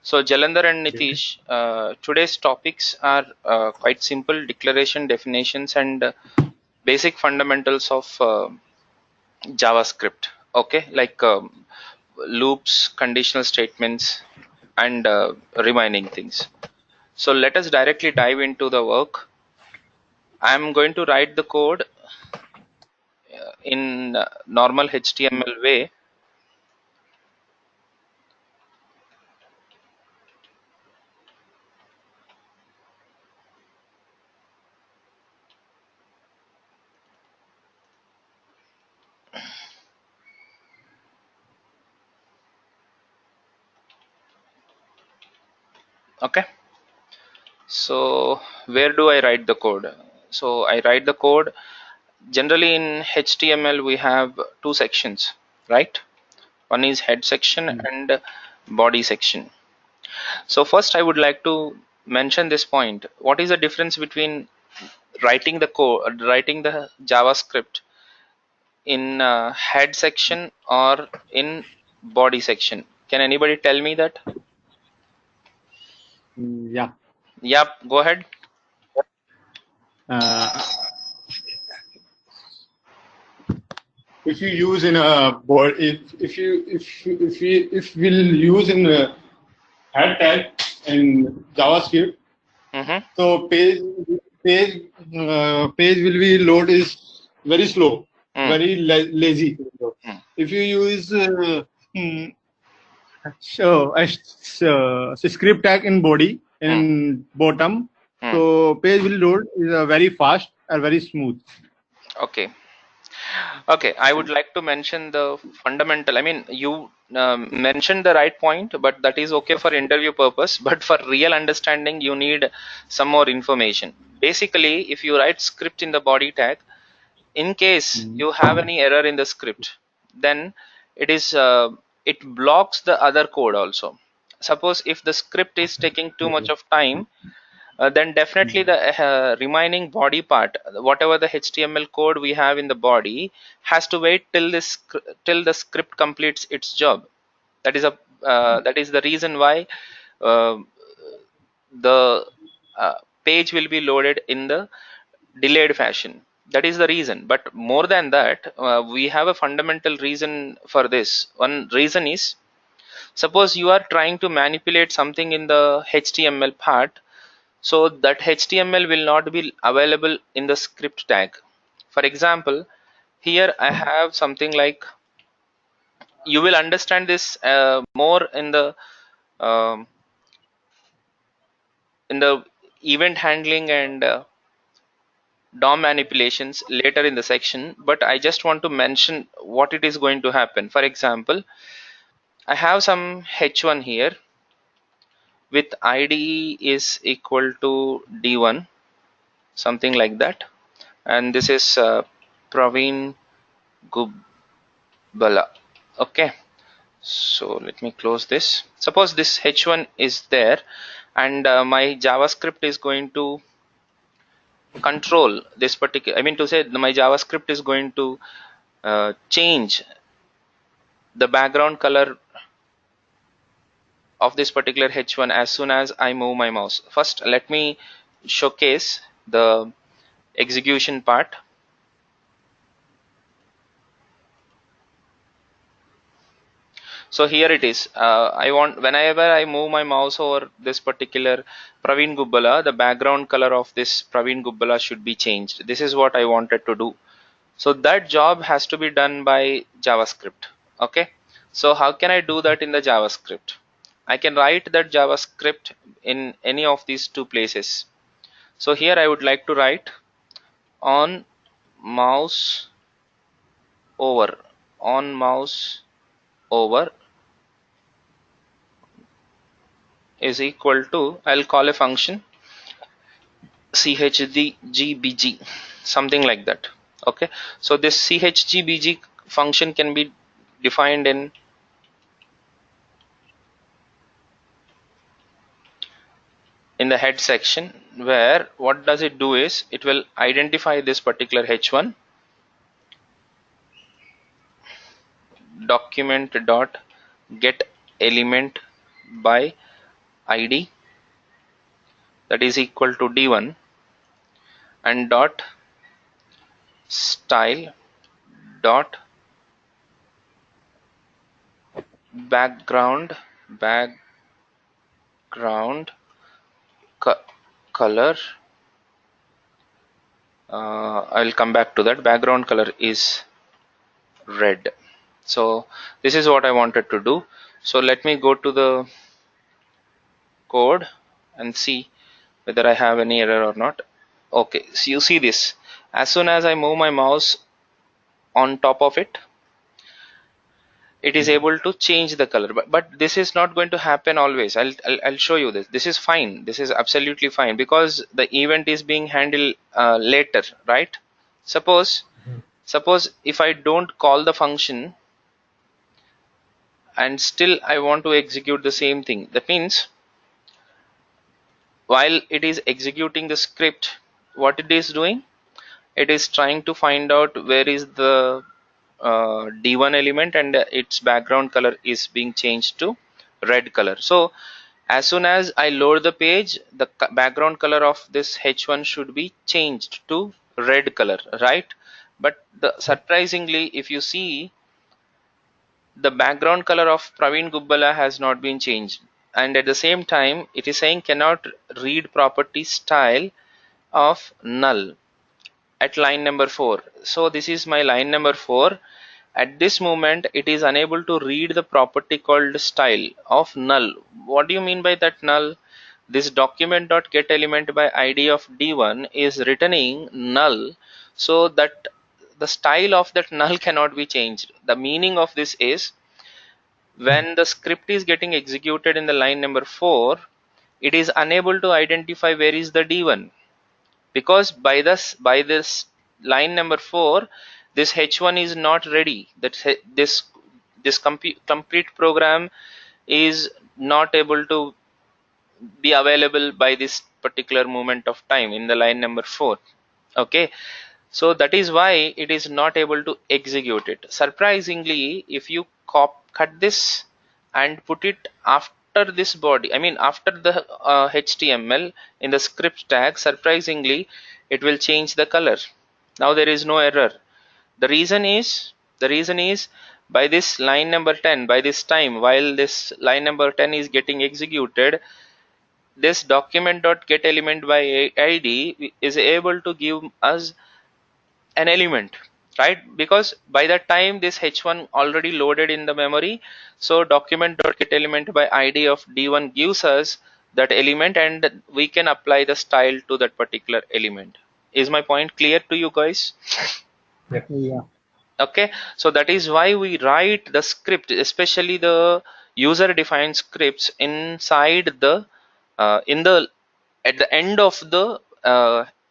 So Jalandhar and Nitish, today's topics are quite simple: declaration, definitions, and basic fundamentals of JavaScript. Okay, like loops, conditional statements, and remaining things. So let us directly dive into the work. I'm going to write the code in normal HTML way. Okay, so where do I write the code? So I write the code generally in HTML. We have two sections, right? One is head section and body section. So first I would like to mention this point. What is the difference between writing the code, writing the JavaScript in head section or in body section? Can anybody tell me that? Yeah. Yep, go ahead. Uh, if you use in a board, if we'll use in a head tag in JavaScript, so page will be load is very slow, very lazy. If you use script tag in body in bottom, so page will load is very fast and very smooth. Okay. Okay, I would like to mention the fundamental. I mean, you mentioned the right point, but that is okay for interview purpose. But for real understanding, you need some more information. Basically, if you write script in the body tag, in case you have any error in the script, then it is it blocks the other code also. Suppose if the script is taking too much of time, then definitely the remaining body part, whatever the HTML code we have in the body, has to wait till this till the script completes its job. That is a that is the reason why uh, the page will be loaded in the delayed fashion. That is the reason. But more than that, we have a fundamental reason for this. One reason is, suppose you are trying to manipulate something in the HTML part, so that HTML will not be available in the script tag. For example, here I have something like, you will understand this more um, in the event handling and DOM manipulations later in the section, but I just want to mention what it is going to happen. For example, I have some h1 here with id is equal to d1, something like that, and this is Praveen Gubbala. Okay, so let me close this. Suppose this h1 is there, and my JavaScript is going to control this particular, I mean to say my JavaScript is going to change the background color of this particular h1 as soon as I move my mouse. First let me showcase the execution part. So here it is. I want, whenever I move my mouse over this particular Praveen Gubbala, the background color of this Praveen Gubbala should be changed. This is what I wanted to do. So that job has to be done by JavaScript. Okay, so how can I do that in the JavaScript? I can write that JavaScript in any of these two places. So here I would like to write on mouse over, on mouse over is equal to, I'll call a function chgbg, something like that. Okay, so this chgbg function can be defined in the head section, where what does it do is it will identify this particular h1 document dot get element by id that is equal to d1 and dot style dot background co- color. I'll come back to that. Background color is red. So this is what I wanted to do. So let me go to the code and see whether I have any error or not. Okay, so you see this. As soon as I move my mouse on top of it, it is able to change the color. But this is not going to happen always. I'll show you this. This is fine. This is absolutely fine because the event is being handled later, right? Suppose if I don't call the function and still I want to execute the same thing. That means while it is executing the script, what it is doing, it is trying to find out where is the d1 element, and its background color is being changed to red color. So as soon as I load the page, the background color of this h1 should be changed to red color, right? But surprisingly, if you see, the background color of Praveen Gubbala has not been changed, and at the same time it is saying cannot read property style of null at line number 4. So this is my line number 4. At this moment it is unable to read the property called style of null. What do you mean by that null? This document.getElement by id of d1 is returning null, so that the style of that null cannot be changed. The meaning of this is, when the script is getting executed in the line number 4, it is unable to identify where is the d1, because by this line number 4, this h1 is not ready. That this complete program is not able to be available by this particular moment of time in the line number 4. Okay, so that is why it is not able to execute it. Surprisingly, if you cut this and put it after this body, I mean after the html in the script tag, surprisingly it will change the color. Now there is no error. The reason is by this line number 10, by this time while this line number 10 is getting executed, this document.getElement by id is able to give us an element, right? Because by that time this h1 already loaded in the memory, so document.getElement by id of d1 gives us that element, and we can apply the style to that particular element. Is my point clear to you guys? Yeah. Okay, so that is why we write the script, especially the user defined scripts, inside the in the at the end of the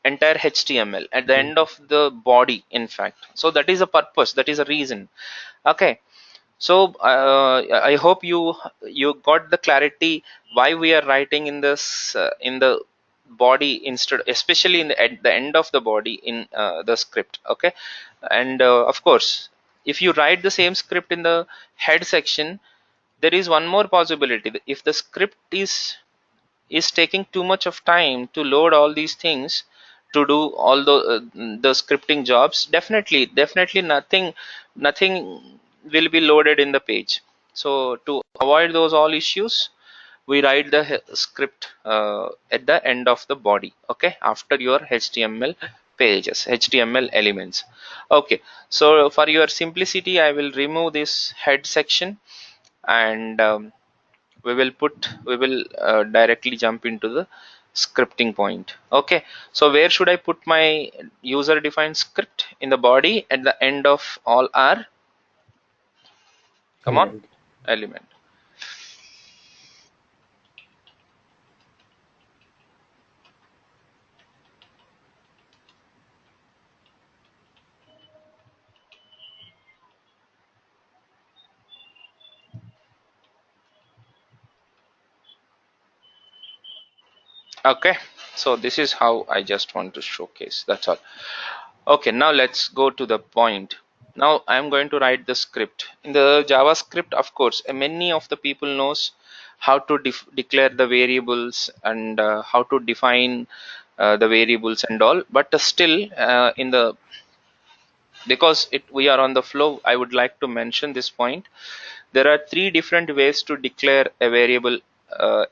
entire html, at the end of the body, in fact. So that is a purpose, that is a reason. Okay, so I hope you got the clarity why we are writing in this in the body instead, especially at the end of the body in the script. Okay, and of course, if you write the same script in the head section, there is one more possibility. If the script is taking too much of time to load all these things, to do all the scripting jobs, definitely nothing will be loaded in the page. So to avoid those all issues, we write the script at the end of the body, okay, after your html pages, html elements. Okay, so for your simplicity, I will remove this head section, and we will directly jump into the scripting point. Okay, so where should I put my user defined script? In the body, at the end of all our, come on, element. Okay, so this is how I just want to showcase, that's all. Okay, now let's go to the point. Now I'm going to write the script in the JavaScript. Of course, many of the people knows how to declare the variables, and how to define the variables and all. But still, in the because we are on the flow, I would like to mention this point. There are three different ways to declare a variable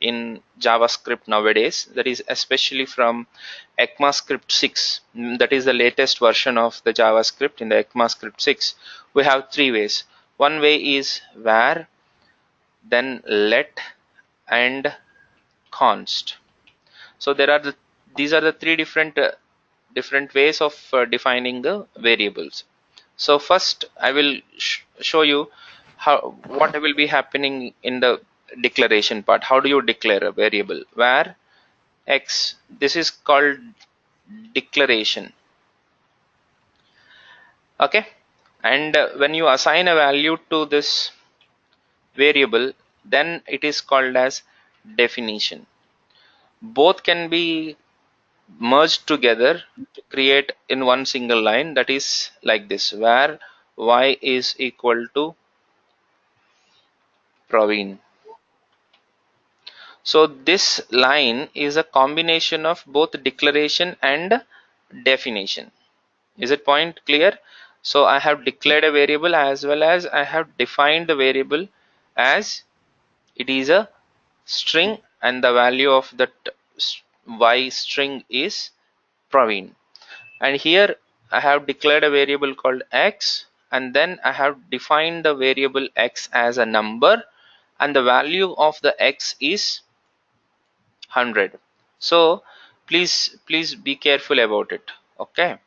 in JavaScript nowadays. That is especially from ECMAScript 6. That is the latest version of the JavaScript. In the ECMAScript 6, we have three ways. One way is var, then let, and const. So these are the three different ways of defining the variables. So first I will show you what will be happening in the declaration part. How do you declare a variable? Var x, this is called declaration. Okay, and when you assign a value to this variable, then it is called as definition. Both can be merged together to create in one single line, that is like this: where y is equal to Praveen. So this line is a combination of both declaration and definition. Is it point clear? So I have declared a variable as well as I have defined the variable as it is a string, and the value of that y string is Praveen. And here I have declared a variable called x, and then I have defined the variable x as a number, and the value of the x is 100. So please be careful about it. Okay,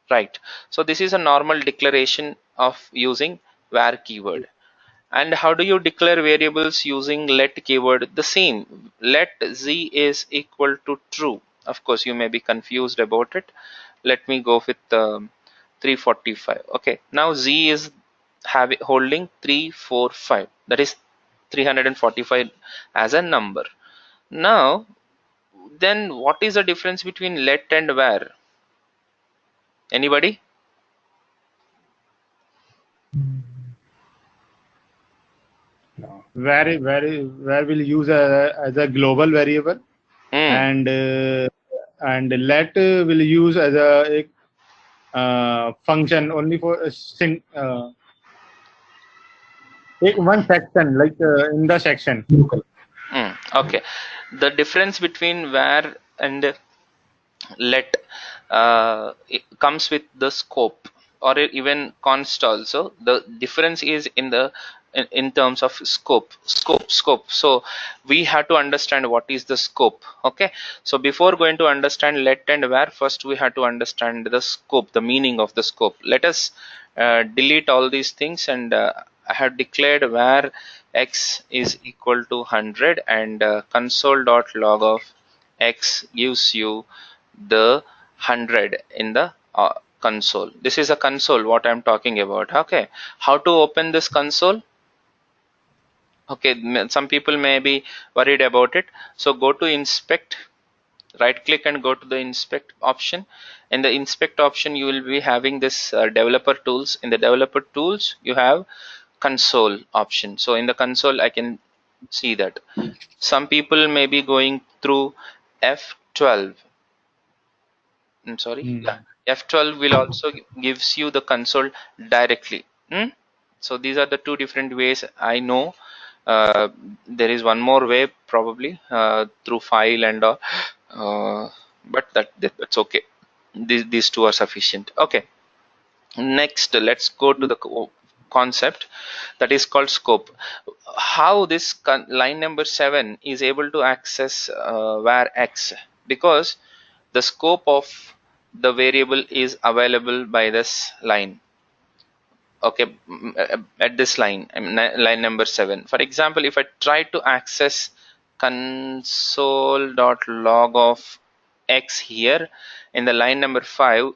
right. So this is a normal declaration of using var keyword. And how do you declare variables using let keyword? The same. Let z is equal to true. Of course, you may be confused about it. Let me go with 345. Okay, now z is holding 345. That is 345 as a number. Now, then what is the difference between let and var? Anybody? Where will use as a global variable, and let will use as a function only for take one section, like in the section. Okay, the difference between var and let it comes with the scope, or even const also. The difference is in terms of scope. So we have to understand what is the scope. Okay, so before going to understand let and var, first we have to understand the scope, the meaning of the scope. Let us delete all these things, and I have declared var x is equal to 100, and console.log of x gives you the 100 in the console. This is a console what I'm talking about. Okay, how to open this console? Okay, some people may be worried about it. So go to inspect, right click and go to the inspect option. In the inspect option, you will be having this developer tools. In the developer tools, you have console option. So in the console, I can see that some people may be going through F12. I'm sorry. Yeah, F12 will also gives you the console directly. So these are the two different ways I know. There is one more way probably through file and all, but that's okay. These two are sufficient. Okay. Next, let's go to the concept that is called scope. How this line number 7 is able to access var x? Because the scope of the variable is available by this line. Okay, at this line, line number 7. For example, if I try to access console.log of x here in the line number 5,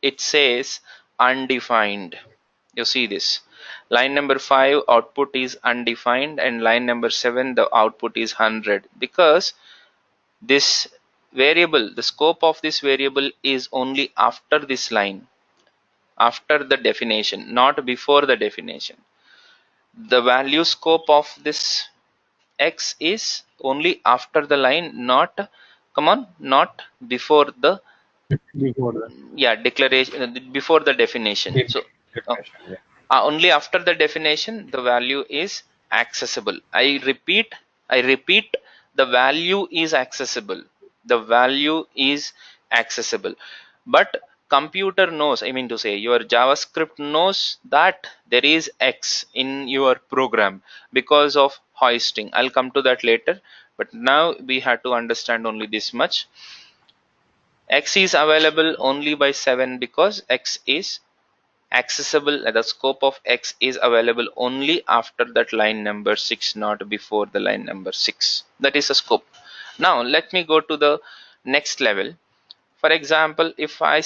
it says undefined. You see this line number 5 output is undefined, and line number 7 the output is 100, because this variable, the scope of this variable is only after this line, after the definition, not before the definition. The value scope of this X is only after the line, not, come on, not before the, before the yeah, declaration, before the definition. So definition. Yeah. only after the definition the value is accessible. I repeat, the value is accessible. The value is accessible. But computer knows, I mean to say, your JavaScript knows that there is X in your program because of hoisting. I'll come to that later, but now we have to understand only this much. X is available only by 7 because X is accessible. The scope of X is available only after that line number 6, not before the line number 6. That is a scope. Now let me go to the next level. For example, if I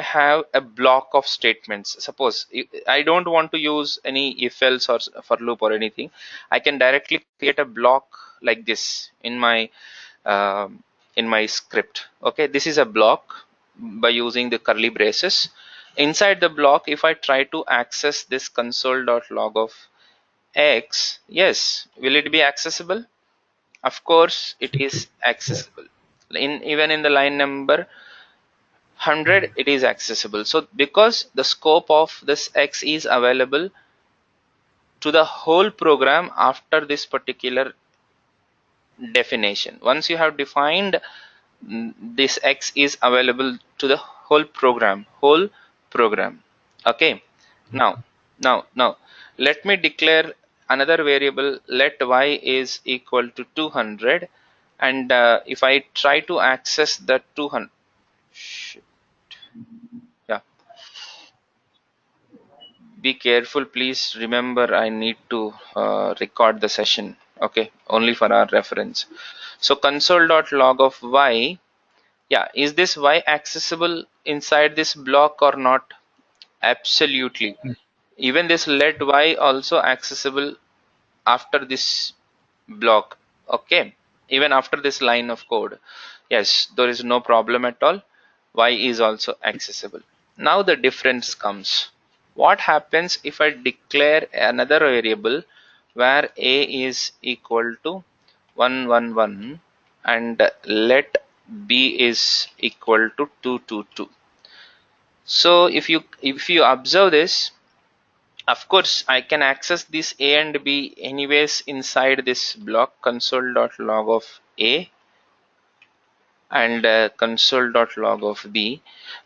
have a block of statements, suppose I don't want to use any if else or for loop or anything, I can directly create a block like this um, in my script. Okay, this is a block by using the curly braces. Inside the block, if I try to access this console.log of X, yes, will it be accessible? Of course it is accessible. Even in the line number 100 it is accessible. So because the scope of this X is available to the whole program after this particular definition. Once you have defined this X is available to the whole program. Okay, now let me declare another variable. Let y is equal to 200, and if I try to access the 200, yeah, be careful, please. Remember, I need to record the session. Okay, only for our reference. So console.log of y, yeah, is this y accessible inside this block or not? Absolutely. Even this let y also accessible after this block. Okay, even after this line of code, yes, there is no problem at all. Y is also accessible. Now the difference comes. What happens if I declare another variable where a is equal to 111 and let b is equal to 222? So if you observe this, of course I can access this a and b anyways inside this block console.log of a and console.log of b.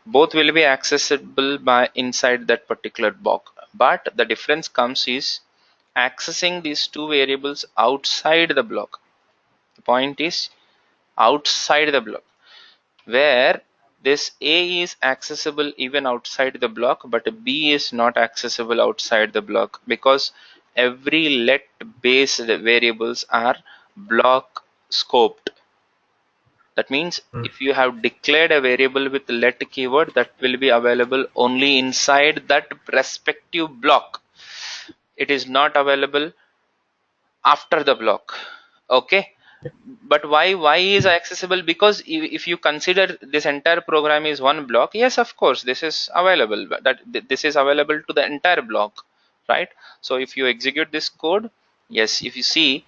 Both will be accessible by inside that particular block, but the difference comes is accessing these two variables outside the block. The point is outside the block, where this a is accessible even outside the block, but b is not accessible outside the block because every let based variables are block scoped. That means if you have declared a variable with let keyword, that will be available only inside that respective block. It is not available after the block. Okay, but why is accessible? Because if you consider this entire program is one block, yes, of course this is available, but this is available to the entire block, right? So if you execute this code, yes, if you see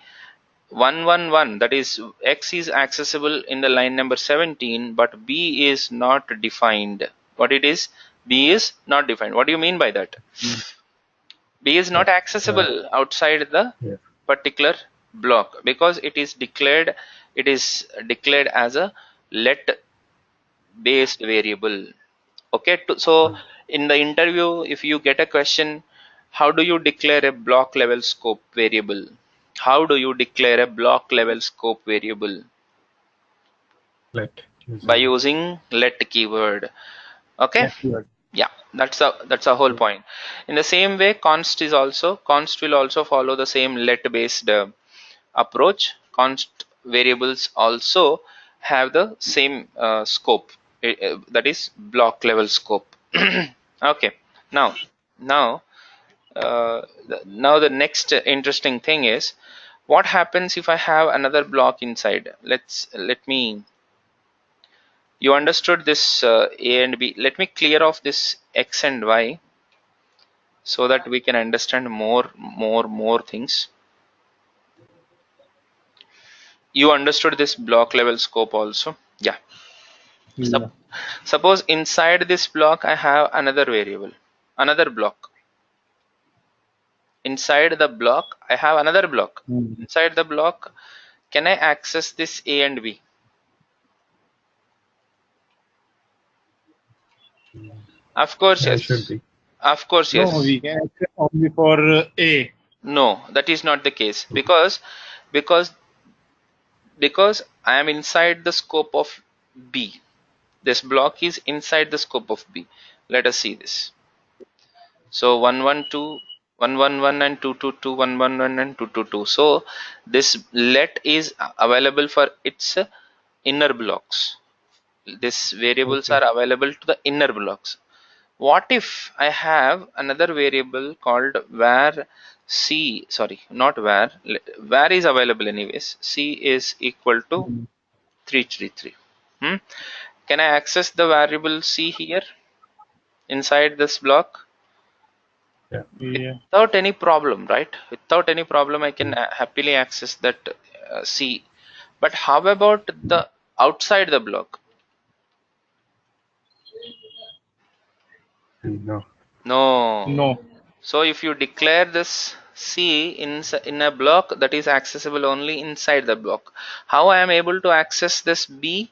111, that is X is accessible in the line number 17, but B is not defined. What it is? B is not defined. What do you mean by that? B is not accessible outside the Yeah. particular block because it is declared as a let based variable. Okay, so in the interview, if you get a question, how do you declare a block level scope variable? How do you declare a block level scope variable? Let By using using let keyword. Okay, let keyword. yeah, that's a whole point. In the same way, const will also follow the same let based approach. Const variables also have the same scope, that is block level scope. Okay, now now now the next interesting thing is what happens if I have another block inside. Let me, you understood this a and b. Let me clear off this x and y so that we can understand more things. You understood this block level scope also? Yeah. Yeah. Suppose inside this block I have another variable, another block. Inside the block I have another block. Mm. Inside the block, can I access this A and B? Of course, That should yes. be. Of course, No, yes. we can access only for A. No, that is not the case, because because I am inside the scope of B. This block is inside the scope of B. Let us see this. So 112, 111 and 222, 111 and 222. So this let is available for its inner blocks. These variables Okay. are available to the inner blocks. What if I have another variable called var c, sorry, not var, var is available anyways, c is equal to Mm. 333. Can I access the variable c here inside this block? Yeah. Yeah. Without any problem, right? Without any problem, I can happily access that C. But how about the outside the block? No. No. No. So if you declare this C in a block that is accessible only inside the block, how I am able to access this B?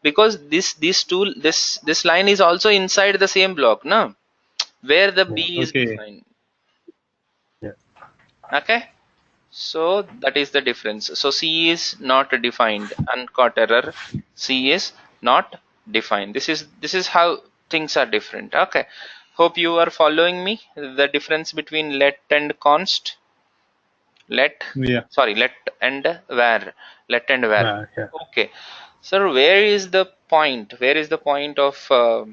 Because this line is also inside the same block, no? Where the Yeah. B is Okay. defined. Yeah. Okay. So that is the difference. So C is not defined. Uncaught error. C is not defined. This is how things are different. Okay. Hope you are following me. The difference between let and const. Let, Yeah. sorry, let and var. Let and var. Yeah. Okay. So where is the point? Where is the point of uh,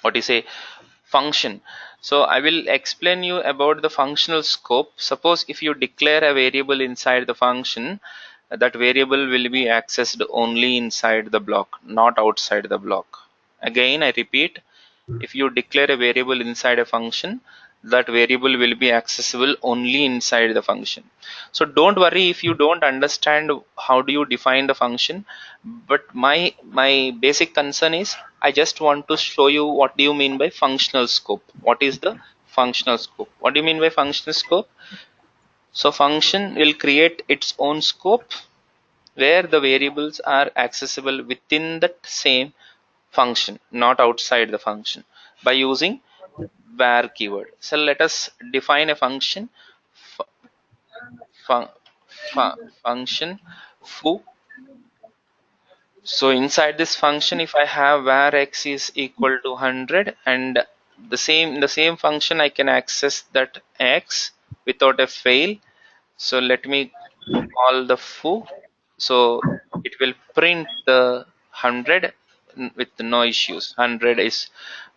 what do you say, function? So I will explain you about the functional scope. Suppose if you declare a variable inside the function, that variable will be accessed only inside the block, not outside the block. Again I repeat, if you declare a variable inside a function, that variable will be accessible only inside the function. So don't worry if you don't understand how do you define the function, but my basic concern is I just want to show you what do you mean by functional scope. What is the functional scope? What do you mean by functional scope? So function will create its own scope where the variables are accessible within that same function, not outside the function, by using var keyword. So let us define a function, fun, function foo. So inside this function, if I have var x is equal to 100, and the same function I can access that x without a fail. So let me call the foo. So it will print the 100 with no issues. 100 is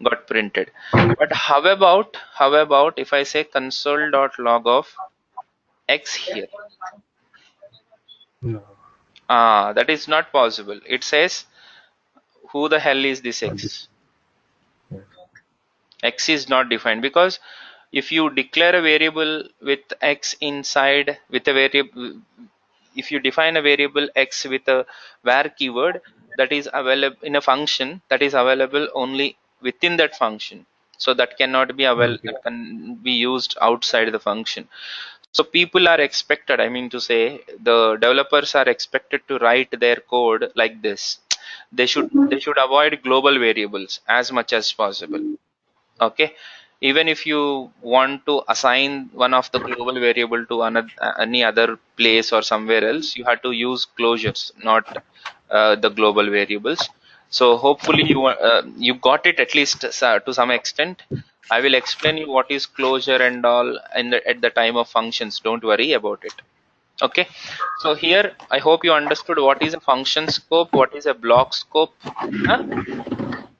got printed. But how about if I say console.log of x here? No. That is not possible. It says who the hell is this Not this. x? Yeah. X is not defined, because if you declare a variable with x inside with a variable, if you define a variable x with a var keyword, that is available in a function that is available only within that function, so that cannot be Okay. that can be used outside the function. So people are expected, I mean to say, the developers are expected to write their code like this. They should avoid global variables as much as possible. Okay, even if you want to assign one of the global variable to another any other place or somewhere else, you have to use closures, not the global variables. So hopefully you got it at least to some extent. I will explain you what is closure and all at the time of functions. Don't worry about it. Okay, so here I hope you understood what is a function scope, what is a block scope. Huh?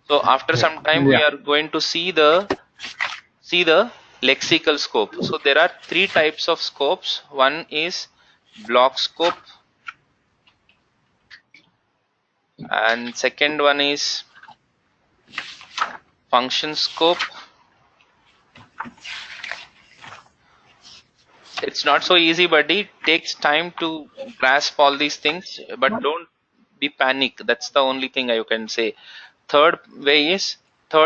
So after Yeah. some time we Yeah. are going to see the lexical scope. So there are three types of scopes. One is block scope, and second one is function scope, It's not so easy, buddy. It takes time to grasp all these things, but don't be panic. That's the only thing I can say. Third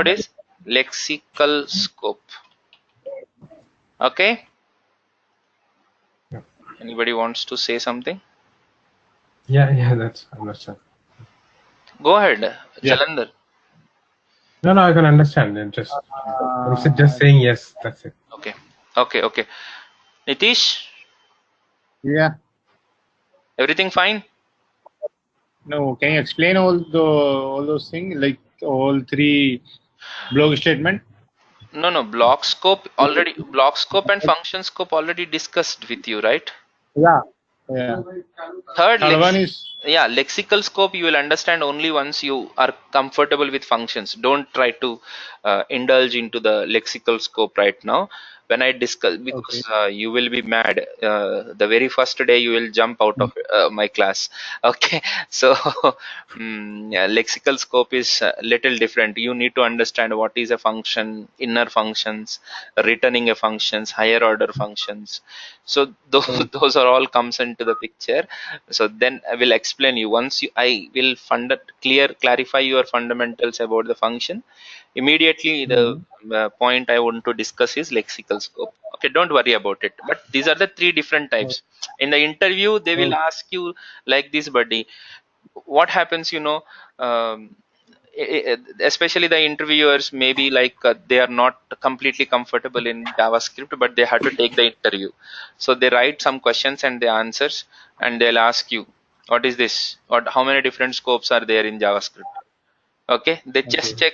is lexical scope. Okay. Yeah. Anybody wants to say something? Yeah, that's understand. Go ahead, Yeah. Jalandhar. No, I can understand. I'm just saying yes. That's it. Okay. Nitish, Yeah. everything fine? No, can you explain all those things, like all three block statement? No. Block scope and function scope already discussed with you, right? Yeah. Yeah. Third, Third one is lexical scope you will understand only once you are comfortable with functions. Don't try to indulge into the lexical scope right now. When I discuss, okay. because you will be mad. The very first day you will jump out of my class. Okay, so yeah, lexical scope is a little different. You need to understand what is a function, inner functions, returning a functions, higher order functions. So those, Oh, those are all comes into the picture. So then I will explain you once I will clarify your fundamentals about the function. Immediately the mhm. point I want to discuss is lexical scope. Okay, don't worry about it. But these are the three different Oh, types. In the interview, they will oh, ask you like this, buddy. What happens, um, especially the interviewers, maybe like they are not completely comfortable in JavaScript, but they have to take the interview. So they write some questions and the answers, and they'll ask you, what is this? What? How many different scopes are there in JavaScript? Okay, they okay. just check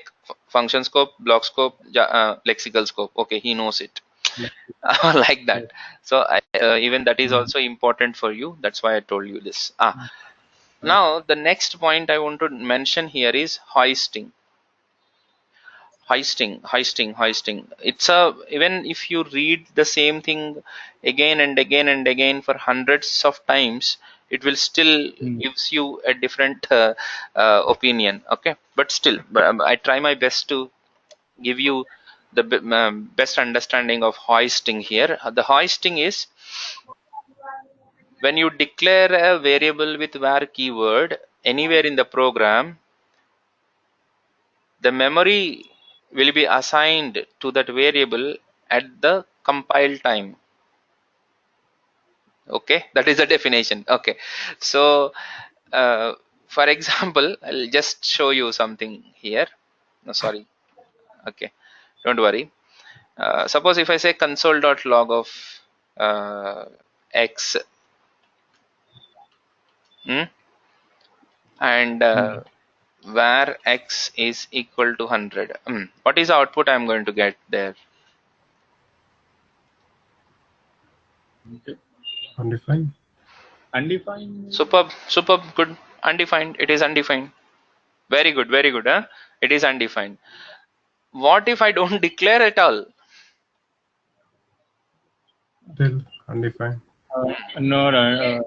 function scope, block scope, lexical scope. Okay, he knows it. Like that. Yes. So even that is Mm. also important for you. That's why I told you this. Okay. Now the next point I want to mention here is hoisting. Hoisting. It's a, even if you read the same thing again and again and again for hundreds of times, it will still Mm. gives you a different opinion. Okay, but still, I try my best to give you the best understanding of hoisting here. The hoisting is when you declare a variable with var keyword anywhere in the program, the memory will be assigned to that variable at the compile time. Okay, that is the definition. Okay, so uh, for example, I'll just show you something here. No, sorry. Okay, don't worry. Suppose if I say console.log of uh, x, and Mm. var x is equal to 100, what is the output I'm going to get there? Okay. Undefined. Undefined. Superb, good. Undefined, it is undefined. Very good, huh? It is undefined. What if I don't declare at all? Still undefined. No, no,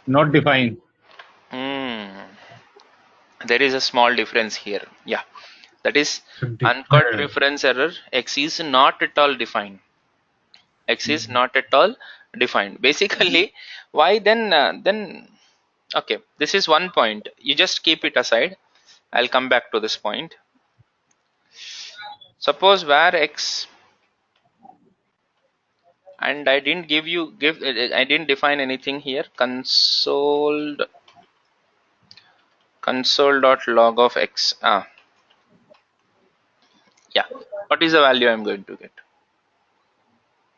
not defined. Hmm. There is a small difference here. Yeah, that is Should uncaught declare. reference error. X is not at all defined. X is not at all defined. Basically, why then? Okay, this is one point. You just keep it aside. I'll come back to this point. Suppose var x, and I didn't I didn't define anything here. Console.log of x. Yeah. What is the value I'm going to get?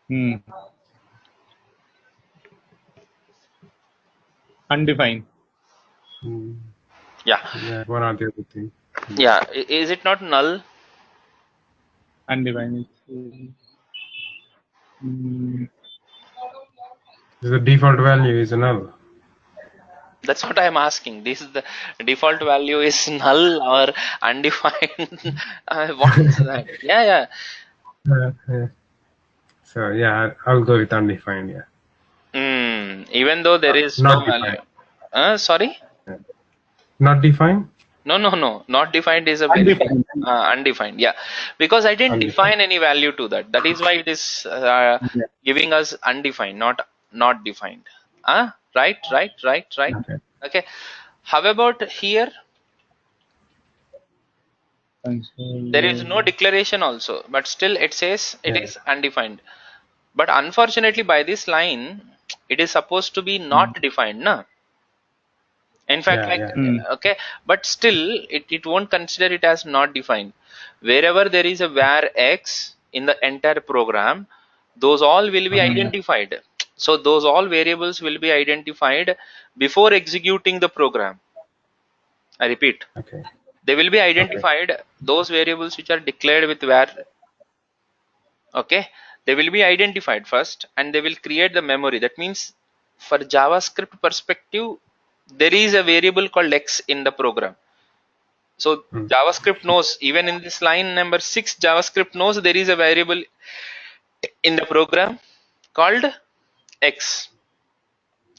Hmm. Undefined. Mm. Yeah. Yeah, one or the other thing. Yeah. Is it not null? Undefined. Mm. The default value is null. That's what I'm asking. This is the default value is null or undefined. I want that. Yeah. Yeah. So yeah, I'll go with undefined. Yeah. Even though there is no Not value. defined. Sorry? Yeah. Not defined. No, not defined is a very Undefined. undefined. Yeah, because I didn't Undefined. define any value to that. That is why it is Yeah. giving us undefined, not defined. Right. Okay. Okay. How about here? There is no declaration also, but still it says it Yeah. is undefined. But unfortunately, by this line, it is supposed to be not defined, na? In fact, Yeah. like, Yeah. Mm. okay, but still it won't consider it as not defined. Wherever there is a var x in the entire program, those all will be identified. So those all variables will be identified before executing the program. I repeat, Okay. they will be Okay. identified, those variables which are declared with var. Okay, they will be identified first and they will create the memory. That means for JavaScript perspective, there is a variable called x in the program. So Mm. JavaScript knows, even in this line number 6, JavaScript knows there is a variable in the program called x.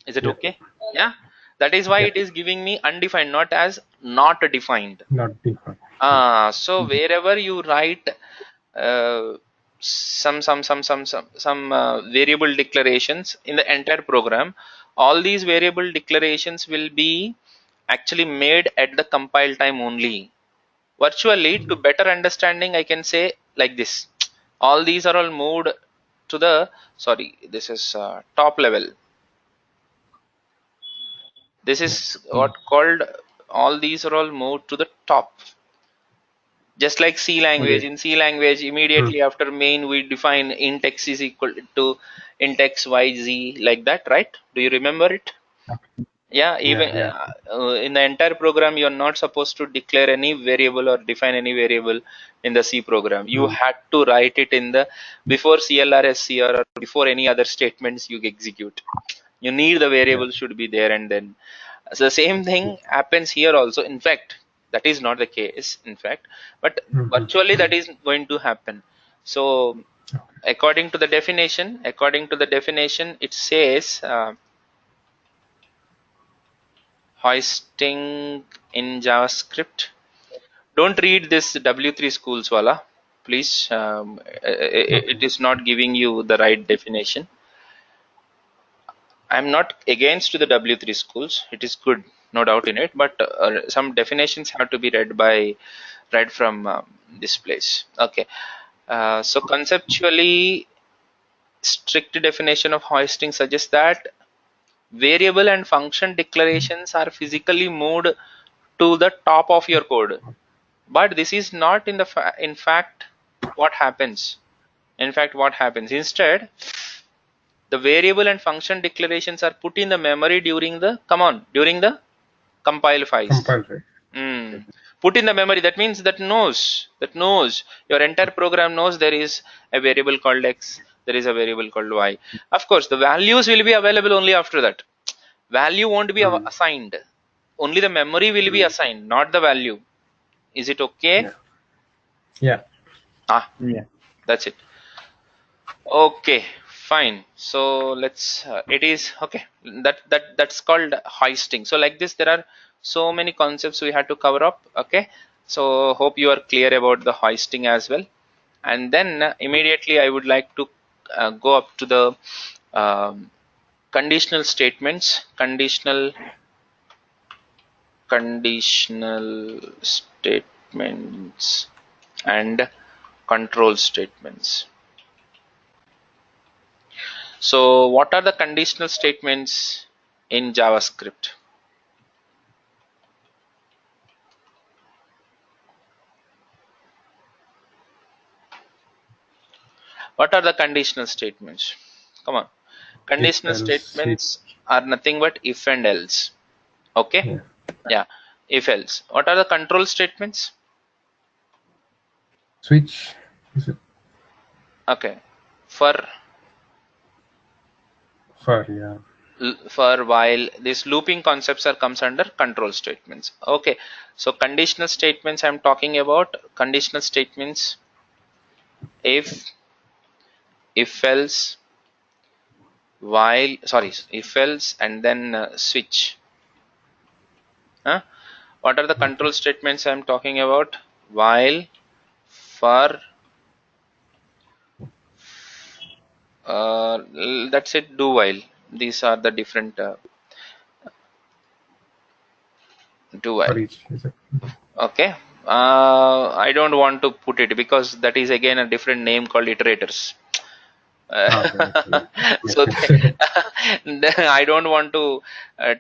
Is it Yeah. okay? Yeah, that is why Yeah. it is giving me undefined, not as not defined. Not defined. Yeah. So wherever you write uh, some variable declarations in the entire program, all these variable declarations will be actually made at the compile time only. Virtually, to better understanding, I can say like this: all these are all moved to the, sorry, this is top level. This is Mm. what called, all these are all moved to the top. Just like C language, Okay. in C language, Mm. immediately after main, we define int x is equal to int x, y, z, like that, right? Do you remember it? Okay. Yeah, Yeah. even Yeah. in the entire program, you're not supposed to declare any variable or define any variable in the C program. You Mm. had to write it in the, before CLRSCR or before any other statements you execute. You need the Yeah. variable should be there, and then so the same thing happens here also. In fact, that is not the case, in fact, but Mm-hmm. virtually that is going to happen. So according to the definition, it says hoisting in JavaScript. Don't read this W3 schools wala, please. It Okay. is not giving you the right definition. I'm not against to the W3 schools. It is good, no doubt in it. But some definitions have to be read from this place. Okay. So conceptually, strict definition of hoisting suggests that variable and function declarations are physically moved to the top of your code. But this is not in the in fact what happens. In fact, what happens instead, the variable and function declarations are put in the memory during the, come on, during the compile phase. Compulsory. Put in the memory, that means that knows your entire program knows there is a variable called x, there is a variable called y. Of course, the values will be available only after that. Value won't be Mm. assigned, only the memory will be Mm. assigned, not the value. Is it okay? Yeah. Yeah. Ah, Yeah. that's it. Okay, fine. So let's. It is okay. That's called hoisting. So like this, there are so many concepts we had to cover up. Okay. So hope you are clear about the hoisting as well. And then immediately I would like to go up to the um, conditional statements, conditional statements, and control statements. So what are the conditional statements in JavaScript? What are the conditional statements? Come on. If Conditional else switch. statements are nothing but if and else. Okay? Yeah. Yeah. If else. What are the control statements? Switch. Is it Okay. For yeah. while these looping concepts are comes under control statements. Okay. So conditional statements, I'm talking about conditional statements if else, while, sorry, if else and then switch. Huh? What are the control statements I'm talking about? While, for, that's it, do while. These are the different do while. For each. Is it? Okay. I don't want to put it because that is again a different name called iterators. Okay. So I don't want to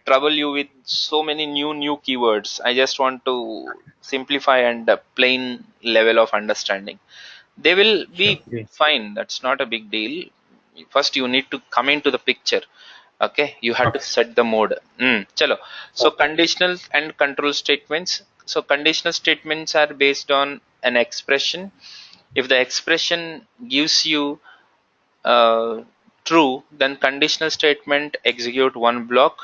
trouble you with so many new keywords. I just want to simplify and plain level of understanding. They will Sure. be fine. That's not a big deal. First, you need to come into the picture. Okay, you have to Okay. set the mode. Chalo. So conditional and control statements. So conditional statements are based on an expression. If the expression gives you true, then conditional statement execute one block.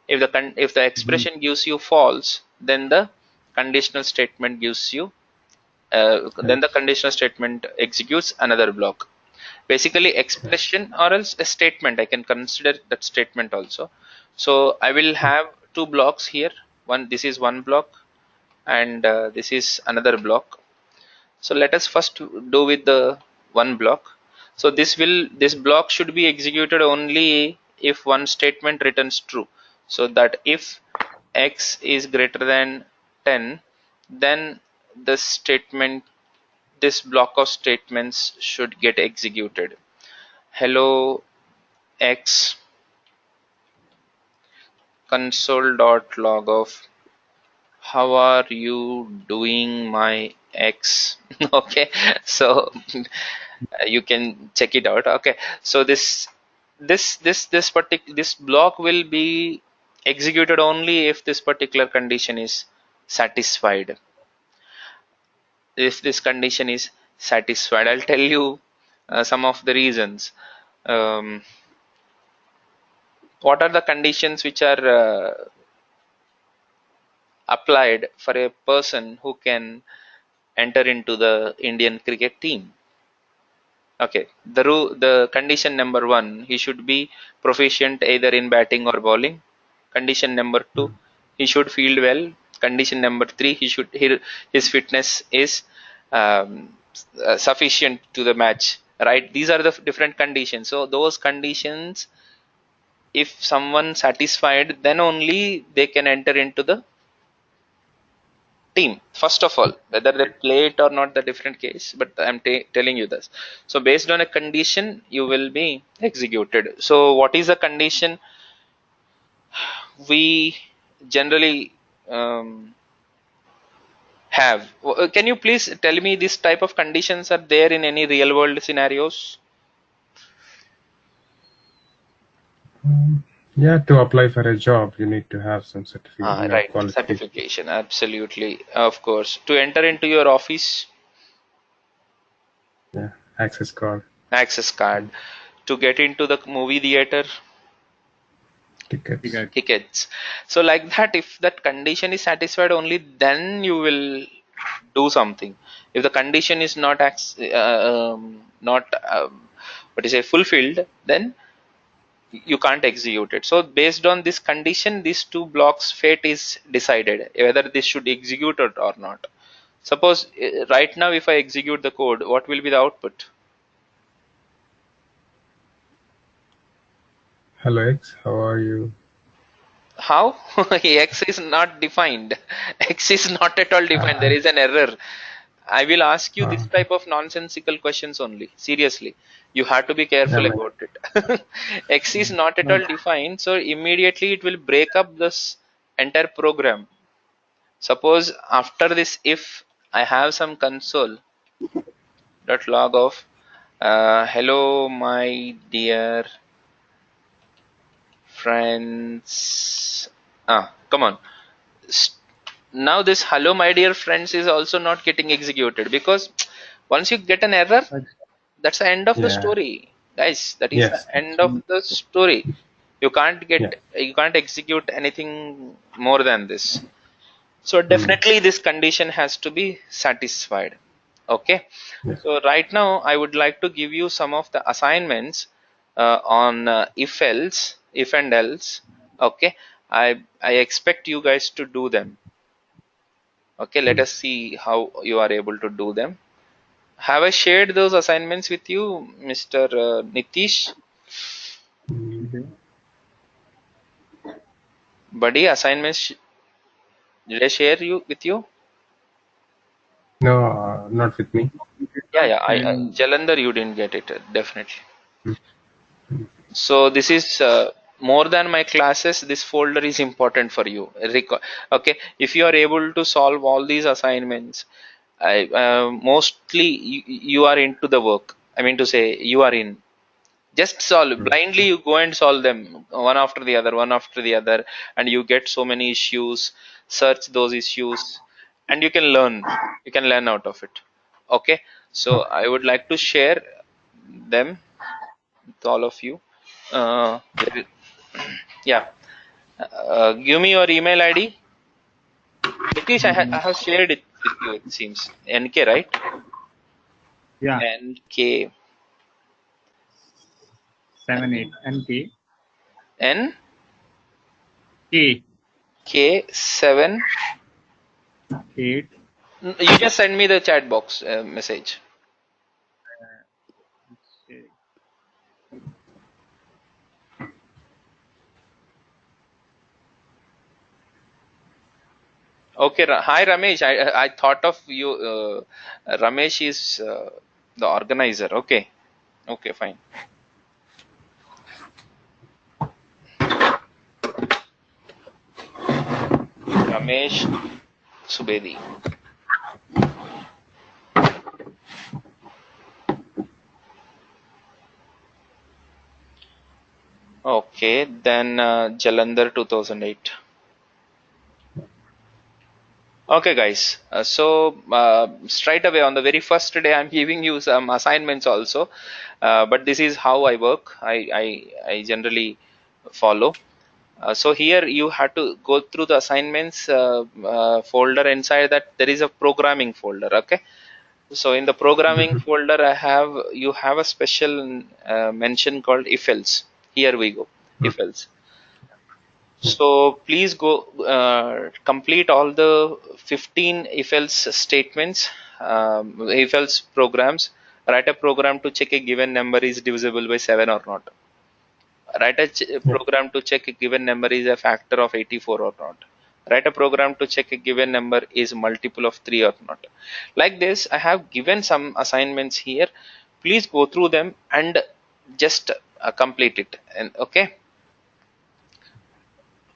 If the Mhm. expression gives you false, then the conditional statement gives you then the Yes. conditional statement executes another block. Basically expression or else a statement. I can consider that statement also. So I will have two blocks here. This is one block, and this is another block. So let us first do with the one block. So this block should be executed only if one statement returns true. So that if x is greater than 10, then the statement, this block of statements should get executed. Hello x console.log of how are you doing my x. Okay, so you can check it out. Okay, so this block will be executed only if this particular condition is satisfied. If this condition is satisfied, I'll tell you some of the reasons. What are the conditions which are applied for a person who can enter into the Indian cricket team? Okay, the condition number one, he should be proficient either in batting or bowling. Condition number two, Mm. he should field well. Condition number three, his fitness is sufficient to the match. Right? These are the different conditions. So those conditions, if someone satisfied, then only they can enter into the team. First of all, whether they play it or not, the different case, but I'm telling you this. So based on a condition, you will be executed. So what is the condition we generally have? Can you please tell me this type of conditions are there in any real world scenarios? Yeah, to apply for a job, you need to have some certificate, Right, qualification. certification, absolutely, of course. To enter into your office, Yeah, access card, access card. To get into the movie theater, tickets. tickets. So like that, if that condition is satisfied, only then you will do something. If the condition is not what is say fulfilled, then you can't execute it. So based on this condition, these two blocks fate is decided whether this should execute it or not. Suppose right now if I execute the code, what will be the output? Hello X, how are you? How? X is not defined. X is not at all defined. There is an error. I will ask you this Okay. type of nonsensical questions only. Seriously, you have to be Yeah, careful about it. X is not at all defined, so immediately it will break up this entire program. Suppose after this, if I have some console dot log of hello my dear friends. Come on. Now this hello my dear friends is also not getting executed because once you get an error, that's the end of the yeah, story, guys. That is the yes, end of the story. You can't yeah. execute anything more than this. So Mm. definitely this condition has to be satisfied. Okay, Yes. so right now I would like to give you some of the assignments on if else, if and else. Okay, I expect you guys to do them. Okay, let us see how you are able to do them. Have I shared those assignments with you, Mr. Nitish? Okay. Buddy, assignments, did I share you with you? No, not with me. Yeah, And Jalandhar, you didn't get it, definitely. Mm. So this is more than my classes. This folder is important for you. Okay, if you are able to solve all these assignments, mostly you are into the work. I mean to say, you are in. Just solve Mm. blindly. You go and solve them one after the other, one after the other, and you get so many issues. Search those issues, and you can learn. You can learn out of it. Okay. So Okay. I would like to share them with all of you. Yeah. Give me your email ID. Nitish, I have shared it with you, it seems. NK, right? yeah, NK. 7 8 and K N K K 7. 8. You just send me the chat box message. Okay. Hi, Ramesh. I thought of you. Ramesh is the organizer. Okay. Okay, fine. Ramesh Subedi. Okay, then Jalandhar 2008. Okay, guys. So straight away on the very first day, I'm giving you some assignments also. But this is how I work. I generally follow. So here you have to go through the assignments folder. Inside that there is a programming folder. Okay. So in the programming Mhm. folder, you have a special mention called if else. Here we go. Mm. If else. So please go complete all the 15 if else statements, if else programs. Write a program to check a given number is divisible by 7 or not. Write a Yeah. program to check a given number is a factor of 84 or not. Write a program to check a given number is multiple of 3 or not. Like this, I have given some assignments here. Please go through them and just complete it. And okay.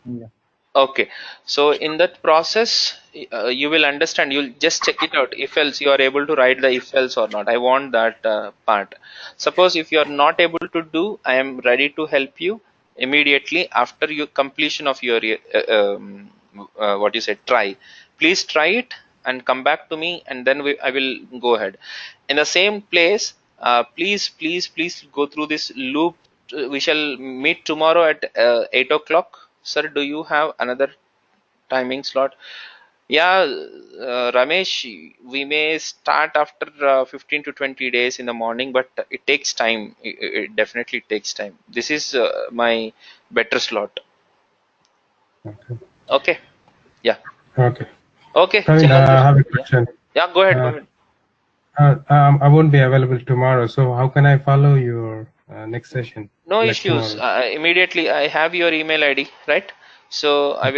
Yeah. Okay, so in that process, you will understand. You'll just check it out. If else you are able to write the if else or not. I want that part. Suppose if you are not able to do, I am ready to help you immediately after your completion of your what you said try. Please try it and come back to me, and then I will go ahead. In the same place, please go through this loop. We shall meet tomorrow at 8 o'clock. Sir, do you have another timing slot? Yeah, Ramesh, we may start after 15 to 20 days in the morning, but it takes time. It definitely takes time. This is my better slot. Okay. Okay. Yeah. Okay. Okay. Praveen, Jalandhar. I have a Yeah. question. Yeah. Go ahead. Go Uh, ahead. I won't be available tomorrow, so how can I follow your next session, No like issues. tomorrow? Immediately, I have your email ID, right? So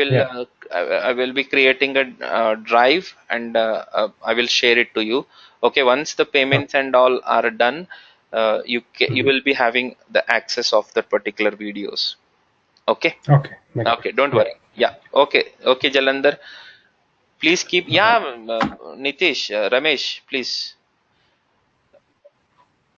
Yeah. I will be creating a drive, and I will share it to you. Okay, once the Oh, payments and all are done, you mhm. will be having the access of that particular videos. Okay. Okay. Makes Okay. sense. Don't Yeah. worry. Yeah. Okay. Okay, Jalandhar. Please keep. Okay. Yeah, Nitish, Ramesh, please.